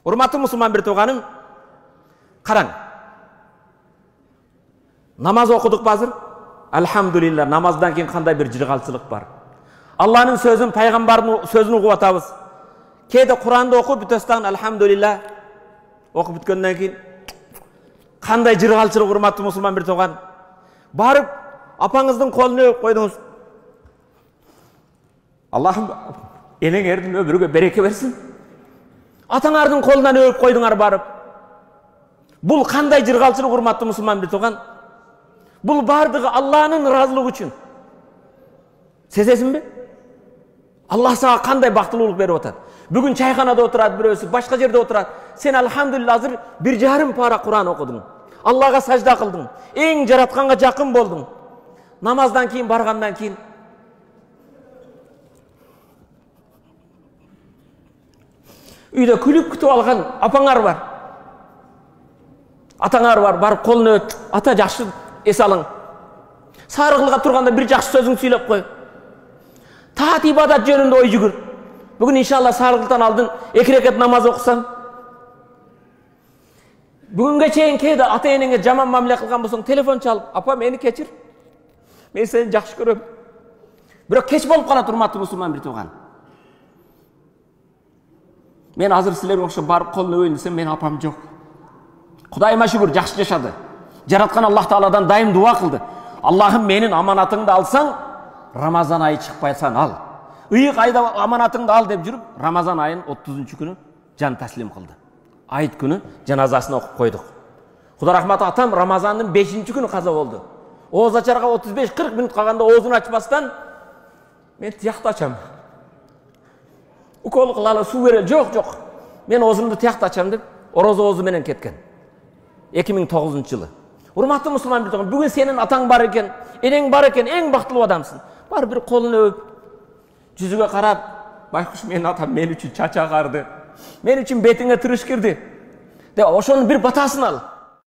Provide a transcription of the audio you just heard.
Урматтуу мусулман бир тууганым, караң. Намаз окудук азыр. Алхамдулилlah, намаздан кийин кандай бир жыргалчылык бар. Алланын сөзүн, пайгамбардын сөзүн угуп атабыз. Кээде Куранды окуп бүтөстөн алхамдулилlah окуп бүткөндөн кийин кандай жыргалчылык урматтуу мусулман бир тууган. Барып апаңыздын колуна өп койдуңуз. Аллахым энеңердин өмүрүгө береке берсин. Атаңардын колунан өп койдуңар барып. Бул кандай жыргалчылык урматтуу мусулман бир тууган? Бул бардыгы Алланын ыраазылыгы үчүн. Сезесиңби? Аллах сага кандай бактылуулук берип атат. Бүгүн чайханада отурат бирөөсү, башка жерде отурат. Сен алхамдулилlah азыр 1,5 пара Куран окудуң. Аллага сажда кылдың. Эң жаратканга жакын болдуң. Намаздан кийин баргандан кийин үйдө күлүп күтүп алган апаңар бар. Атаңар бар, барып колуна өп, ата жакшы эс алың. Сары кылга турганда бир жакшы сөзүң сүйлөп кой. Таат ибадат жөнүндө ой жүгүр. Бүгүн иншалла сары кылдан алдын 2 рекет намаз окусаң. Бүгүнгө чейин кээде ата энеңе жаман мамиле кылган болсоң, телефон чалып, апа мени кечир. Мен сени жакшы көрөм. Бирок кеч болуп калат урматтуу мусулман бир тууган. Мен азыр силерге окшоп барып колуна өйүн десем, мен апам жок. Кудайыма шүгүр, жакшы жашады. Жараткан Аллах Тааладан дайым дуа кылды. Аллахым менин аманатыңды алсаң, Рамазан айы чыкпайсан ал. Ыйык айда аманатыңды ал деп жүрүп, Рамазан айын 30 күнү жан таслим кылды. Айт күнү жаназасын окуп койдук. Кудай рахматы, атам Рамазандын 5 күнү каза болду. Ооз ачарга 35-40 мүнөт калганда оозун ачпастан мен тиякты ачам. Укол кылалы, суу бере, жок. Мен оозумду тиякты ачам деп, орозо оозу менен кеткен. 2009-жылы. Урматтуу мусулман бир тууган, бүгүн сенин атаң бар экен, энең бар экен, эң бактылуу адамсың. Бар бир колуна өп, жүзүгө карап, байкуш менин атам мен үчүн чача карды. Мен үчүн бетиңе тырыш кирди. Деп ошонун бир батасын ал.